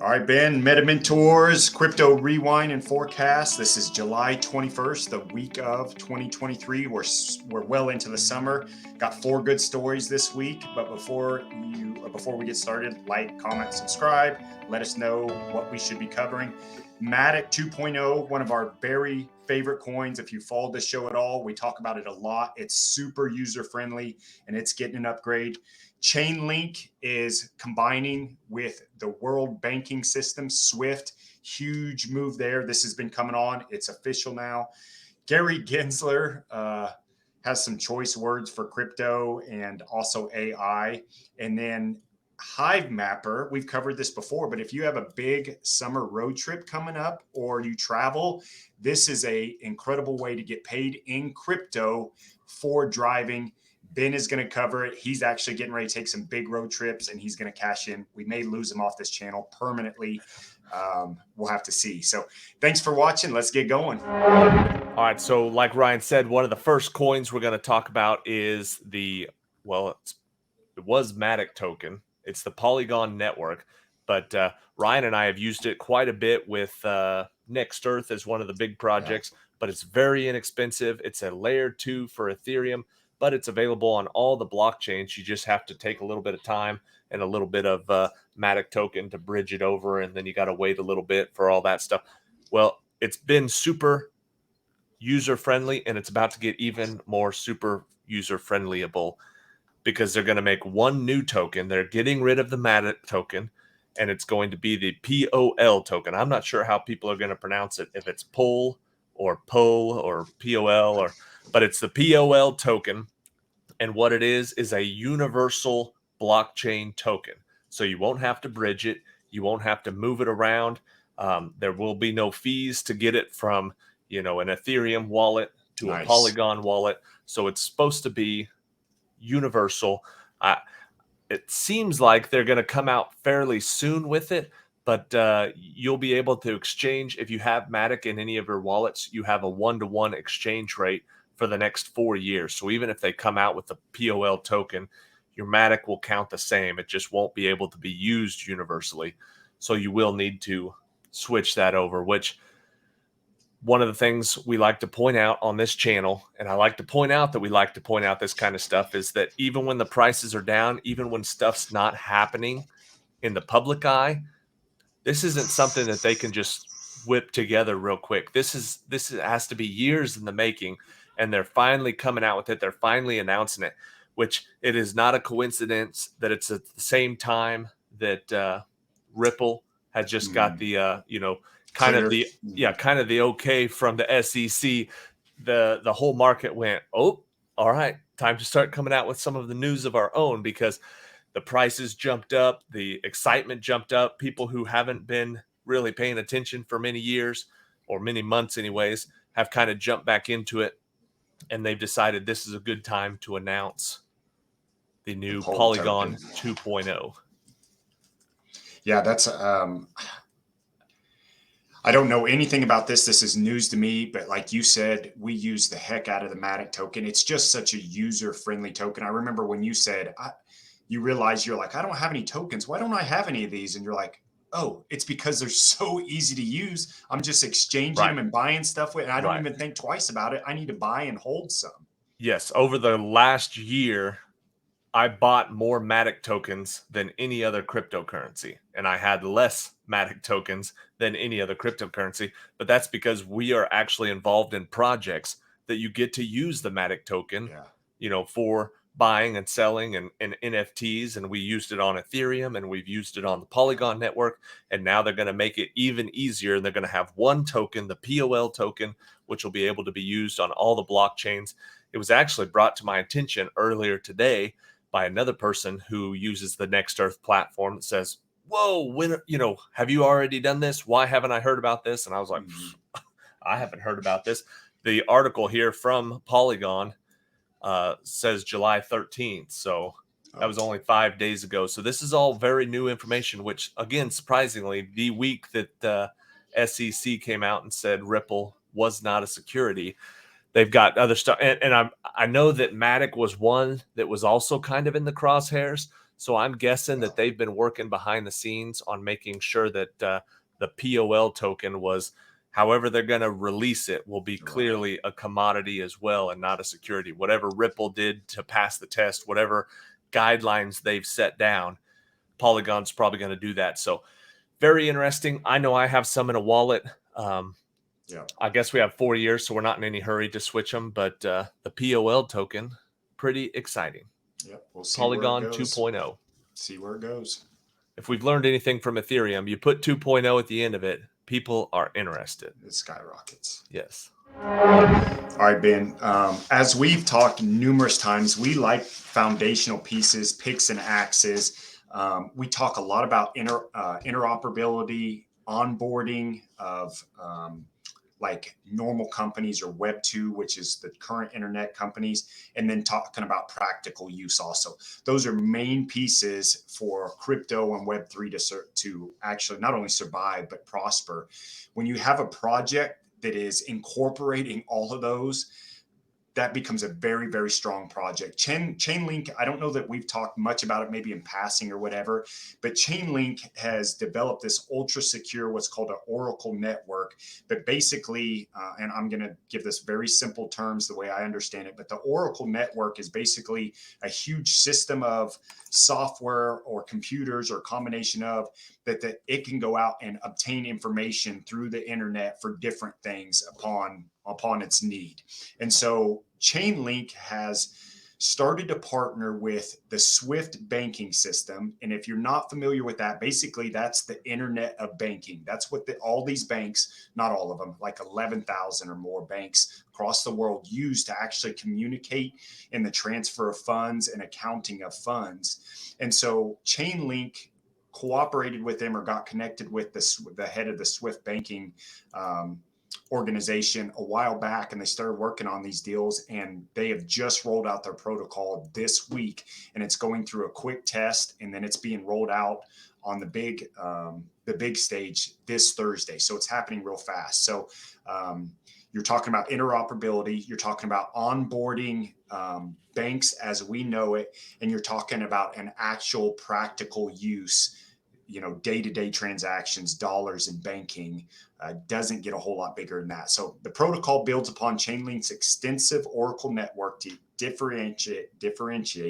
All right, Ben, MetaMentors, Crypto Rewind and Forecast. This is July 21st, the week of 2023. We're well into the summer. Got 4 good stories this week, but before we get started, like, comment, subscribe. Let us know what we should be covering. Matic 2.0, one of our very favorite coins. If you followed the show at all, we talk about it a lot. It's super user-friendly, and it's getting an upgrade. Chainlink is combining with the world banking system, SWIFT. Huge move there. This has been coming on. It's official now. Gary Ginsler has some choice words for crypto and also AI. And then Hive Mapper, we've covered this before, but if you have a big summer road trip coming up or you travel, this is an incredible way to get paid in crypto for driving. Ben is going to cover it. He's actually getting ready to take some big road trips, and he's going to cash in. We may lose him off this channel permanently. We'll have to see. So thanks for watching. Let's get going. All right. So like Ryan said, one of the first coins we're going to talk about is it was Matic token. It's the Polygon network. But Ryan and I have used it quite a bit with Next Earth as one of the big projects, but it's very inexpensive. It's a layer 2 for Ethereum, but it's available on all the blockchains. You just have to take a little bit of time and a little bit of Matic token to bridge it over, and then you got to wait a little bit for all that stuff. Well, it's been super user-friendly, and it's about to get even more super user-friendlyable because they're going to make one new token. They're getting rid of the Matic token, and it's going to be the POL token. I'm not sure how people are going to pronounce it, if it's POL or POL or POL, but it's the POL token. And what it is a universal blockchain token. So you won't have to bridge it. You won't have to move it around. There will be no fees to get it from, an Ethereum wallet to a Polygon wallet. So it's supposed to be universal. It seems like they're going to come out fairly soon with it, but you'll be able to exchange. If you have Matic in any of your wallets, you have a 1-to-1 exchange rate for the next 4 years. So even if they come out with the POL token, your Matic will count the same. It just won't be able to be used universally. So you will need to switch that over, which one of the things we like to point out on this channel, and I like to point out that we like to point out this kind of stuff, is that even when the prices are down, even when stuff's not happening in the public eye, this isn't something that they can just whip together real quick. This has to be years in the making, and they're finally coming out with it. They're finally announcing it, which it is not a coincidence that it's at the same time that Ripple had just got the kind of the okay from the SEC. The whole market went, oh, all right, time to start coming out with some of the news of our own, because the prices jumped up, the excitement jumped up. People who haven't been really paying attention for many years, or many months anyways, have kind of jumped back into it, and they've decided this is a good time to announce the new Polygon 2.0. Yeah, that's I don't know anything about this. This is news to me, but like you said, we use the heck out of the Matic token. It's just such a user-friendly token. I remember when you said, you realize you're like, I don't have any tokens. Why don't I have any of these? And you're like, oh, it's because they're so easy to use. I'm just exchanging them and buying stuff with, and I don't even think twice about it. I need to buy and hold some. Yes, over the last year, I bought more Matic tokens than any other cryptocurrency, and I had less Matic tokens than any other cryptocurrency. But that's because we are actually involved in projects that you get to use the Matic token, for buying and selling and NFTs. And we used it on Ethereum, and we've used it on the Polygon network. And now they're going to make it even easier. And they're going to have one token, the POL token, which will be able to be used on all the blockchains. It was actually brought to my attention earlier today by another person who uses the Next Earth platform that says, whoa, have you already done this? Why haven't I heard about this? And I was like, I haven't heard about this. The article here from Polygon says July 13th. So that was only 5 days ago. So this is all very new information, which, again, surprisingly, the week that the SEC came out and said Ripple was not a security, they've got other stuff. And I know that Matic was one that was also kind of in the crosshairs. So I'm guessing that they've been working behind the scenes on making sure that the POL token was, however they're going to release it, will be clearly a commodity as well and not a security. Whatever Ripple did to pass the test, whatever guidelines they've set down, Polygon's probably going to do that. So very interesting. I know I have some in a wallet. I guess we have 4 years, so we're not in any hurry to switch them. But the POL token, pretty exciting. Yep, we'll see Polygon where it goes. 2.0. See where it goes. If we've learned anything from Ethereum, you put 2.0 at the end of it, people are interested. It skyrockets. Yes. All right, Ben. As we've talked numerous times, we like foundational pieces, picks and axes. We talk a lot about interoperability, onboarding of like normal companies or Web 2, which is the current internet companies, and then talking about practical use also. Those are main pieces for crypto and Web 3 to actually not only survive, but prosper. When you have a project that is incorporating all of those, that becomes a very, very strong project. Chainlink, I don't know that we've talked much about it, maybe in passing or whatever, but Chainlink has developed this ultra secure, what's called an Oracle network. But basically, and I'm going to give this very simple terms the way I understand it, but the Oracle network is basically a huge system of software or computers or combination of that it can go out and obtain information through the internet for different things upon its need. And so Chainlink has started to partner with the Swift banking system. And if you're not familiar with that, basically that's the internet of banking. That's what all these banks, not all of them, like 11,000 or more banks across the world use to actually communicate in the transfer of funds and accounting of funds. And so Chainlink cooperated with them or got connected with the head of the Swift banking organization a while back, and they started working on these deals, and they have just rolled out their protocol this week, and it's going through a quick test, and then it's being rolled out on the big stage this Thursday. So it's happening real fast. So you're talking about interoperability, you're talking about onboarding banks as we know it, and you're talking about an actual practical use, day-to-day transactions, dollars in banking. Doesn't get a whole lot bigger than that. So the protocol builds upon Chainlink's extensive Oracle network to differentiate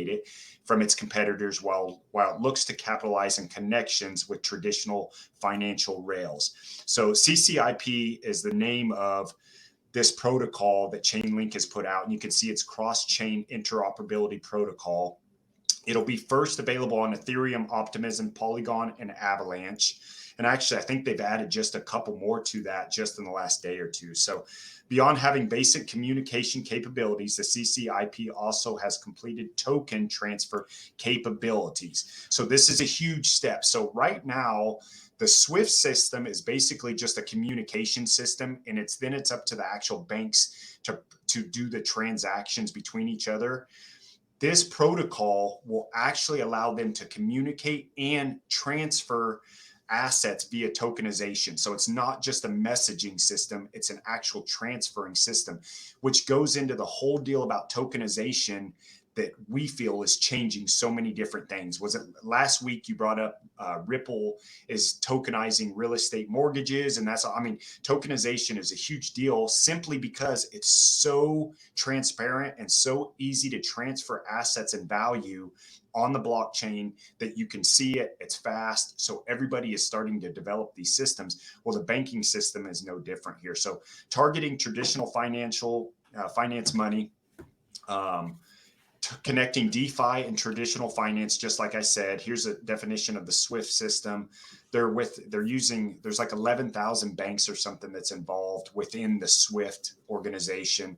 it from its competitors while it looks to capitalize on connections with traditional financial rails. So CCIP is the name of this protocol that Chainlink has put out, and you can see it's cross-chain interoperability protocol. It'll be first available on Ethereum, Optimism, Polygon, and Avalanche. And actually, I think they've added just a couple more to that just in the last day or two. So beyond having basic communication capabilities, the CCIP also has completed token transfer capabilities. So this is a huge step. So right now, the Swift system is basically just a communication system, and it's up to the actual banks to do the transactions between each other. This protocol will actually allow them to communicate and transfer assets via tokenization. So it's not just a messaging system, it's an actual transferring system, which goes into the whole deal about tokenization that we feel is changing so many different things. Was it last week you brought up Ripple is tokenizing real estate mortgages? And tokenization is a huge deal simply because it's so transparent and so easy to transfer assets and value on the blockchain that you can see it, it's fast. So everybody is starting to develop these systems. Well, the banking system is no different here. So targeting traditional finance money, connecting DeFi and traditional finance, just like I said. Here's a definition of the Swift system. There's like 11,000 banks or something that's involved within the Swift organization.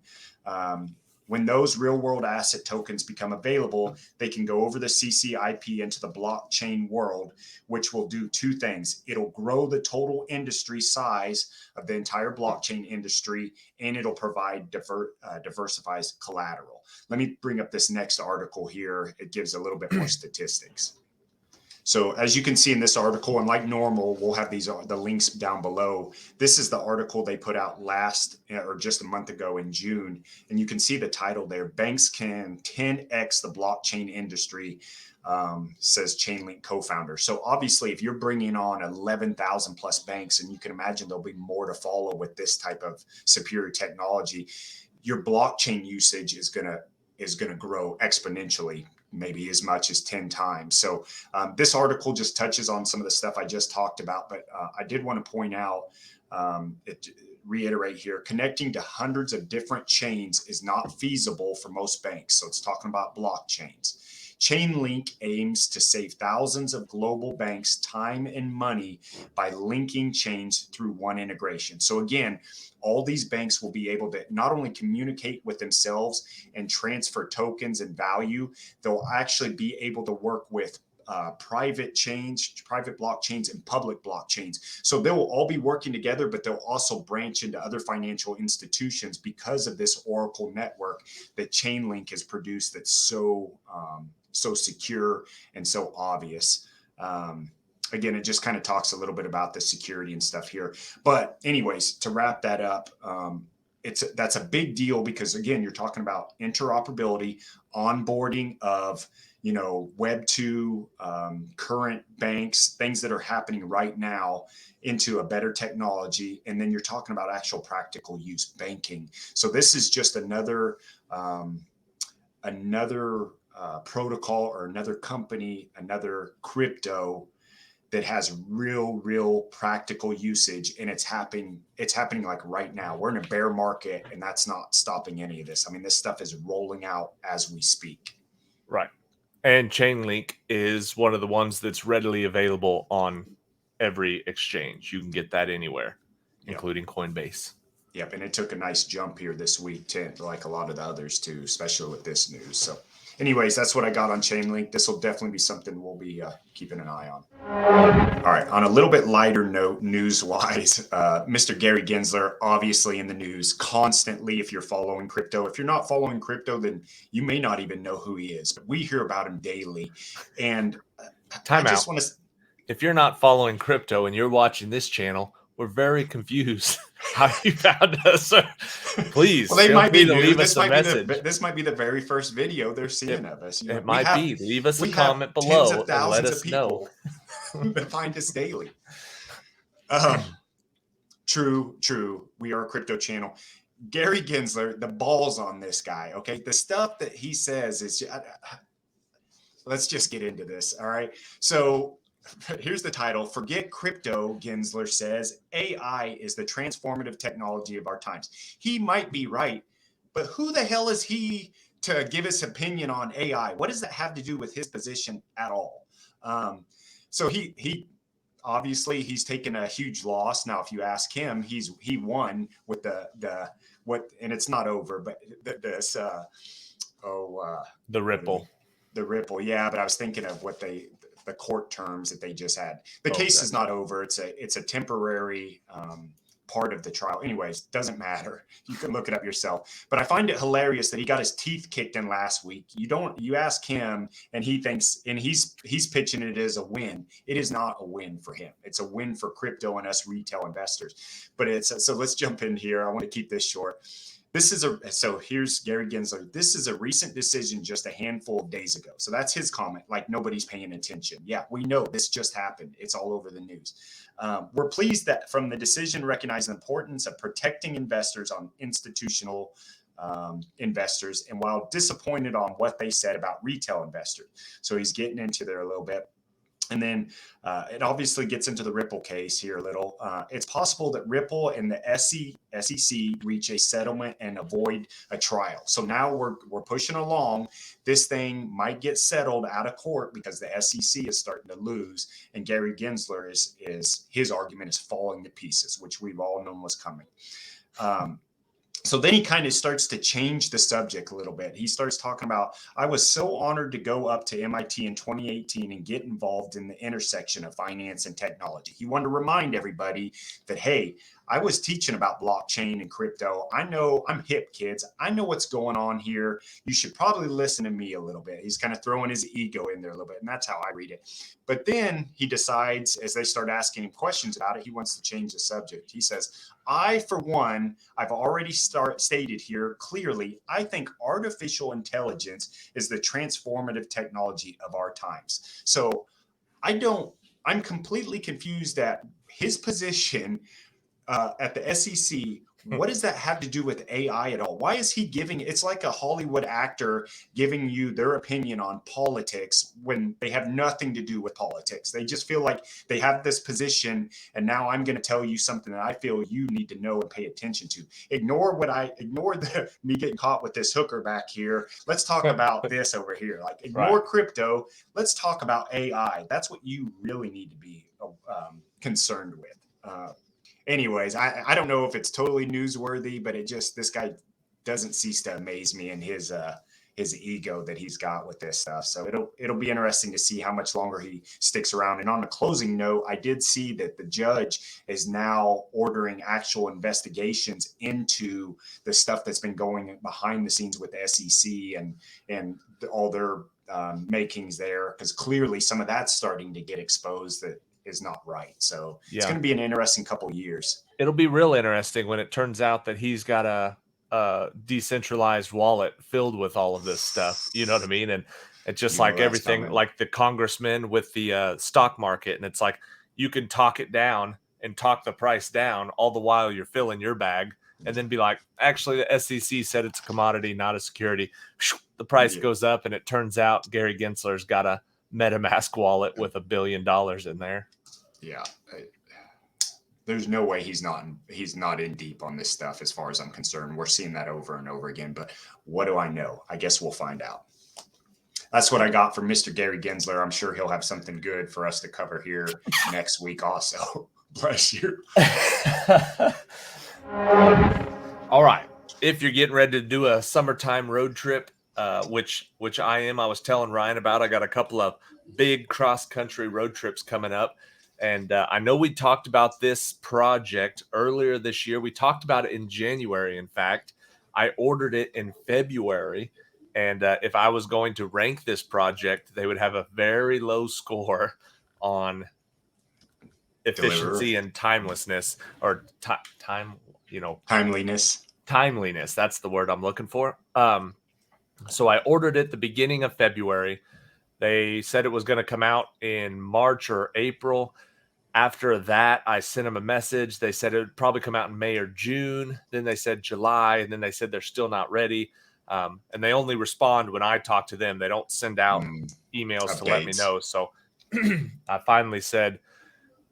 When those real world asset tokens become available, they can go over the CCIP into the blockchain world, which will do two things. It'll grow the total industry size of the entire blockchain industry, and it'll provide diversified collateral. Let me bring up this next article here. It gives a little bit more statistics. So as you can see in this article, and like normal, we'll have the links down below. This is the article they put out just a month ago in June. And you can see the title there, Banks Can 10X the Blockchain Industry, says Chainlink co-founder. So obviously, if you're bringing on 11,000 plus banks, and you can imagine there'll be more to follow with this type of superior technology, your blockchain usage is going to grow exponentially, maybe as much as 10 times. So this article just touches on some of the stuff I just talked about, but I did want to point out, reiterate here, connecting to hundreds of different chains is not feasible for most banks. So it's talking about blockchains. Chainlink aims to save thousands of global banks time and money by linking chains through one integration. So again, all these banks will be able to not only communicate with themselves and transfer tokens and value, they'll actually be able to work with private blockchains and public blockchains. So they will all be working together, but they'll also branch into other financial institutions because of this Oracle network that Chainlink has produced that's so secure and so obvious. Again, it just kind of talks a little bit about the security and stuff here. But anyways, to wrap that up, that's a big deal because, again, you're talking about interoperability, onboarding of Web 2, current banks, things that are happening right now into a better technology. And then you're talking about actual practical use banking. So this is just another protocol or another company, another crypto that has real practical usage, and it's happening like right now. We're in a bear market, and that's not stopping any of this. I mean, this stuff is rolling out as we speak. Right. And Chainlink is one of the ones that's readily available on every exchange. You can get that anywhere, including Coinbase. Yep, and it took a nice jump here this week, too, like a lot of the others too, especially with this news. So anyways, that's what I got on Chainlink. This will definitely be something we'll be keeping an eye on. All right, on a little bit lighter note, news-wise, Mr. Gary Ginsler, obviously in the news constantly if you're following crypto. If you're not following crypto, then you may not even know who he is. But we hear about him daily. And Time out. If you're not following crypto and you're watching this channel, we're very confused how you found us. Please, well, they might be new. Leave us a message. This might be the very first video they're seeing of us. It might be. Leave us a comment below and let us know. That find us daily. True. We are a crypto channel. Gary Ginsler, the balls on this guy. Okay, the stuff that he says is. Let's just get into this. All right. So here's the title. Forget crypto, Ginsler says. AI is the transformative technology of our times. He might be right, but who the hell is he to give his opinion on AI? What does that have to do with his position at all? So he obviously he's taken a huge loss. Now, if you ask him, he won with and it's not over, but the Ripple. The Ripple, yeah, but I was thinking of the court terms that they just had. The case is not over. It's a temporary part of the trial. Anyways, doesn't matter. You can look it up yourself. But I find it hilarious that he got his teeth kicked in last week. You ask him, and he thinks, and he's pitching it as a win. It is not a win for him. It's a win for crypto and us retail investors. But so let's jump in here. I want to keep this short. So here's Gary Ginsler. This is a recent decision just a handful of days ago. So that's his comment, like nobody's paying attention. Yeah, we know this just happened. It's all over the news. We're pleased that from the decision recognizing the importance of protecting investors on institutional investors, and while disappointed on what they said about retail investors. So he's getting into there a little bit. And then it obviously gets into the Ripple case here a little. It's possible that Ripple and the SEC reach a settlement and avoid a trial. So now we're pushing along. This thing might get settled out of court because the SEC is starting to lose. And Gary Ginsler his argument is falling to pieces, which we've all known was coming. So then he kind of starts to change the subject a little bit. He starts talking about, I was so honored to go up to MIT in 2018 and get involved in the intersection of finance and technology. He wanted to remind everybody that, hey, I was teaching about blockchain and crypto. I know I'm hip, kids. I know what's going on here. You should probably listen to me a little bit. He's kind of throwing his ego in there a little bit. And that's how I read it. But then he decides, as they start asking him questions about it, he wants to change the subject. He says, I, for one, I've already stated here clearly, I think artificial intelligence is the transformative technology of our times. So I'm completely confused at his position at the SEC. What does that have to do with AI at all? Why is he giving? It's like a Hollywood actor giving you their opinion on politics when they have nothing to do with politics. They just feel like they have this position, and now I'm going to tell you something that I feel you need to know and pay attention to. Ignore me getting caught with this hooker back here. Let's talk about this over here. Like, ignore crypto. Let's talk about AI. That's what you really need to be concerned with. Anyways, I don't know if it's totally newsworthy, but this guy doesn't cease to amaze me in his ego that he's got with this stuff. So it'll be interesting to see how much longer he sticks around. And on the closing note, I did see that the judge is now ordering actual investigations into the stuff that's been going behind the scenes with the SEC and all their makings there, because clearly some of that's starting to get exposed that is not right. So it's going to be an interesting couple of years. It'll be real interesting when it turns out that he's got a decentralized wallet filled with all of this stuff. You know what I mean? And it's just like everything, coming. Like the congressman with the stock market. And it's like, you can talk it down and talk the price down all the while you're filling your bag, and then be like, actually, the SEC said it's a commodity, not a security. The price goes up, and it turns out Gary Ginsler's got a MetaMask wallet with $1 billion in there. Yeah. There's no way he's not in deep on this stuff as far as I'm concerned. We're seeing that over and over again, but what do I know? I guess we'll find out. That's what I got from Mr. Gary Ginsler. I'm sure he'll have something good for us to cover here next week also. Bless you. All right. If you're getting ready to do a summertime road trip, which I am, I was telling Ryan about, I got a couple of big cross-country road trips coming up. And I know we talked about this project earlier this year. We talked about it in January, in fact. I ordered it in February. And if I was going to rank this project, they would have a very low score on efficiency and timelessness, or timeliness. That's the word I'm looking for. So I ordered it the beginning of February. They said it was going to come out in March or April. After that, I sent them a message. They said it would probably come out in May or June. Then they said July, and then they said they're still not ready. And they only respond when I talk to them. They don't send out emails updates to let me know. So I finally said,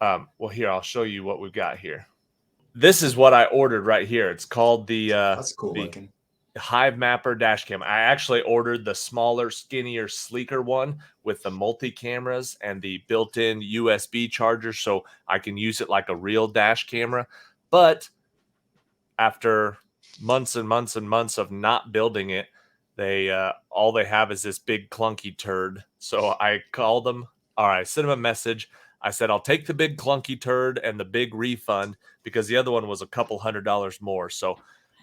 well, here, I'll show you what we've got here. This is what I ordered right here. It's called the that's cool looking Hive Mapper dash cam. I actually ordered the smaller, skinnier, sleeker one with the multi cameras and the built-in USB charger, so I can use it like a real dash camera. But after months and months and months of not building it, they all they have is this big clunky turd. So I called them, or I sent them a message. I said, I'll take the big clunky turd and the big refund, because the other one was a couple $100 more. So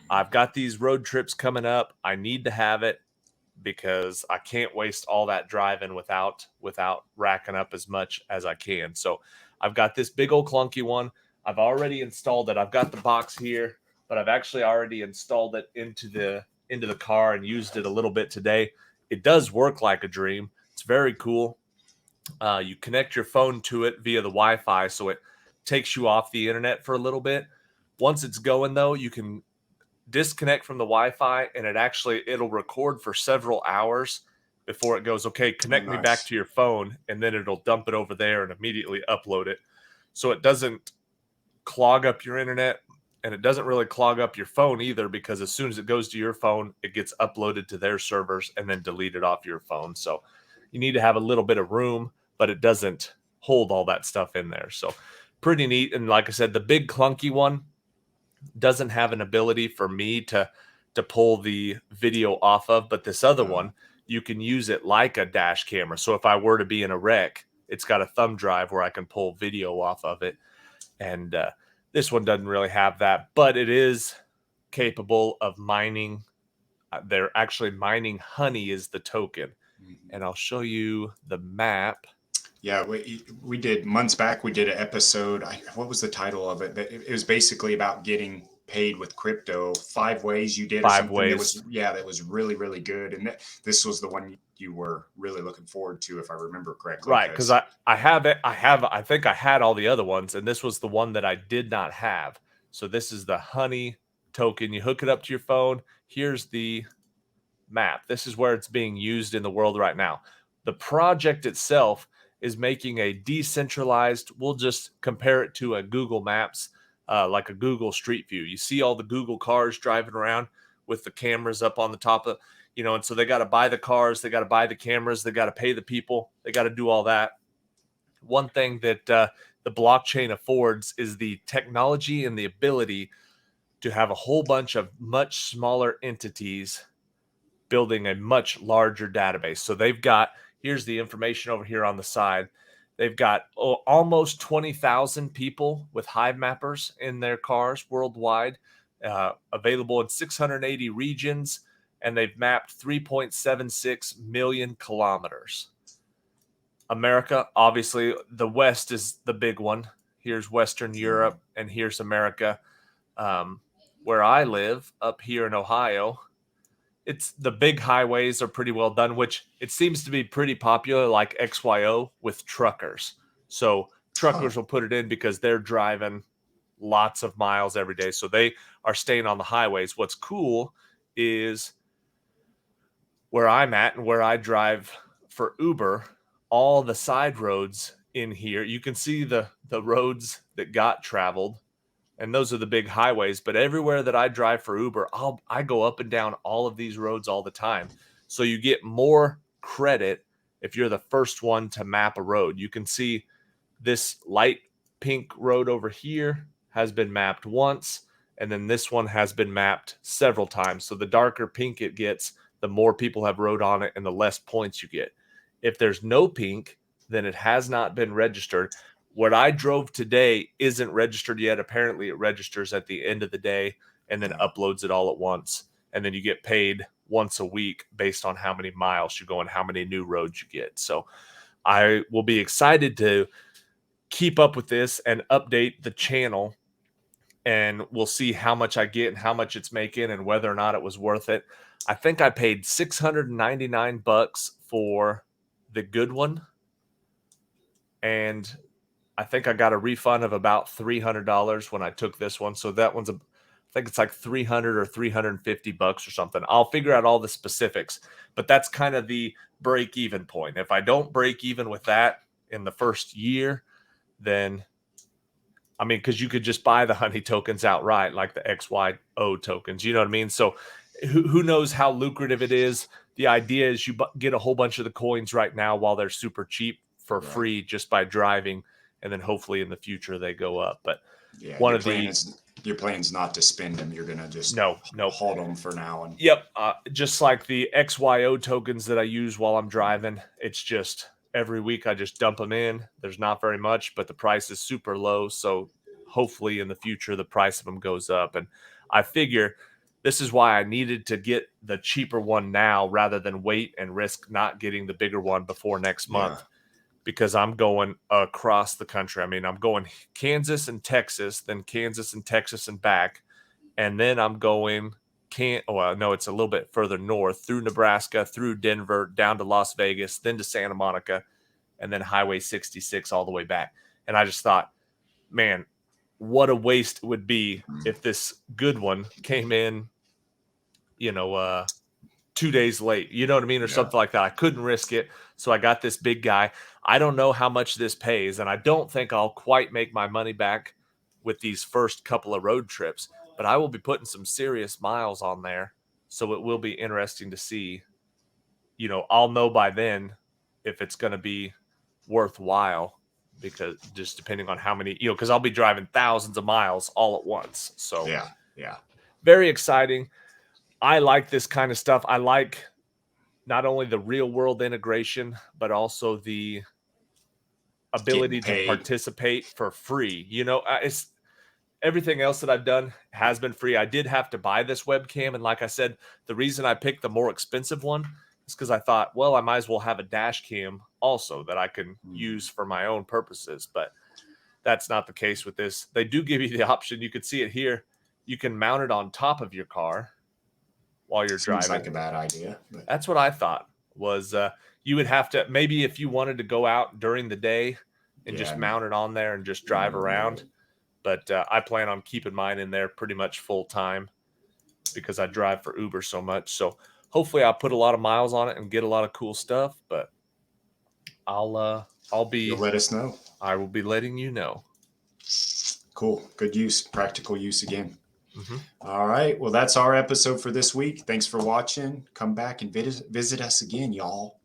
I've got these road trips coming up. I need to have it because I can't waste all that driving without racking up as much as I can. So I've got this big old clunky one. I've already installed it. I've got the box here, but I've actually already installed it into the car and used it a little bit today. It does work like a dream. It's very cool. You connect your phone to it via the Wi-Fi, so it takes you off the internet for a little bit. Once it's going, though, you can disconnect from the Wi-Fi, and it'll record for several hours before it goes, okay, connect me back to your phone, and then it'll dump it over there and immediately upload it. So it doesn't clog up your internet, and it doesn't really clog up your phone either, because as soon as it goes to your phone, it gets uploaded to their servers and then deleted off your phone. So you need to have a little bit of room, but it doesn't hold all that stuff in there. So pretty neat. And like I said, the big clunky one, doesn't have an ability for me to pull the video off of, but this other one, you can use it like a dash camera. So if I were to be in a wreck, it's got a thumb drive where I can pull video off of it. And this one doesn't really have that, but it is capable of mining. They're actually mining honey is the token. And I'll show you the map. Yeah, we did months back. We did an episode. What was the title of it? It was basically about getting paid with crypto. 5 ways you did, or 5 something. That ways. was really, really good. And this was the one you were really looking forward to, if I remember correctly. Right, because I have it. I think I had all the other ones, and this was the one that I did not have. So this is the honey token. You hook it up to your phone. Here's the map. This is where it's being used in the world right now. The project itself is making a decentralized, we'll just compare it to a Google Maps, like a Google Street View. You see all the Google cars driving around with the cameras up on the top of, and so they got to buy the cars, they got to buy the cameras, they got to pay the people, they got to do all that. One thing that the blockchain affords is the technology and the ability to have a whole bunch of much smaller entities building a much larger database. So they've got, here's the information over here on the side. They've got almost 20,000 people with Hive mappers in their cars worldwide, available in 680 regions, and they've mapped 3.76 million kilometers. America, obviously, the West is the big one. Here's Western Europe, and here's America. Where I live, up here in Ohio, it's the big highways are pretty well done, which it seems to be pretty popular, like XYO with truckers. So truckers will put it in because they're driving lots of miles every day. So they are staying on the highways. What's cool is where I'm at and where I drive for Uber, all the side roads in here, you can see the roads that got traveled, and those are the big highways. But everywhere that I drive for Uber, I go up and down all of these roads all the time. So you get more credit if you're the first one to map a road. You can see this light pink road over here has been mapped once, and then this one has been mapped several times. So the darker pink it gets, the more people have rode on it and the less points you get. If there's no pink, then it has not been registered. What I drove today isn't registered yet. Apparently it registers at the end of the day and then uploads it all at once. And then you get paid once a week based on how many miles you go and how many new roads you get. So I will be excited to keep up with this and update the channel, and we'll see how much I get and how much it's making and whether or not it was worth it. I think I paid $699 for the good one, and I think I got a refund of about $300 when I took this one. So that one's I think it's like 300 or $350 or something. I'll figure out all the specifics, but that's kind of the break even point. If I don't break even with that in the first year, then I mean, because you could just buy the honey tokens outright, like the XYO tokens. You know what I mean? So who knows how lucrative it is? The idea is you get a whole bunch of the coins right now while they're super cheap for free just by driving, and then hopefully in the future they go up. But yeah, one your plan's not to spend them. You're gonna just hold them for now. And just like the XYO tokens that I use while I'm driving, it's just every week I just dump them in. There's not very much, but the price is super low. So hopefully in the future, the price of them goes up. And I figure this is why I needed to get the cheaper one now rather than wait and risk not getting the bigger one before next month, because I'm going across the country. I mean, I'm going Kansas and Texas, then Kansas and Texas and back. And then I'm going it's a little bit further north through Nebraska, through Denver, down to Las Vegas, then to Santa Monica, and then Highway 66 all the way back. And I just thought, man, what a waste it would be if this good one came in, 2 days late, you know what I mean? Or something like that. I couldn't risk it. So I got this big guy. I don't know how much this pays, and I don't think I'll quite make my money back with these first couple of road trips, but I will be putting some serious miles on there. So it will be interesting to see. I'll know by then if it's going to be worthwhile. because just depending on how many, because I'll be driving thousands of miles all at once. So yeah, very exciting. I like this kind of stuff. I like not only the real world integration, but also the ability to paid. participate for free. It's everything else that I've done has been free. I did have to buy this webcam. And like I said, the reason I picked the more expensive one is because I thought, well, I might as well have a dash cam also that I can use for my own purposes. But that's not the case with this. They do give you the option. You can see it here. You can mount it on top of your car while you're Seems driving. like a bad idea. But that's what I thought was you would have to, maybe if you wanted to go out during the day and just mount it on there and just drive around. But I plan on keeping mine in there pretty much full time because I drive for Uber so much. So hopefully I'll put a lot of miles on it and get a lot of cool stuff. But You'll let us know. I will be letting you know. Cool. Good use. Practical use again. Mm-hmm. All right. Well, that's our episode for this week. Thanks for watching. Come back and visit us again, y'all.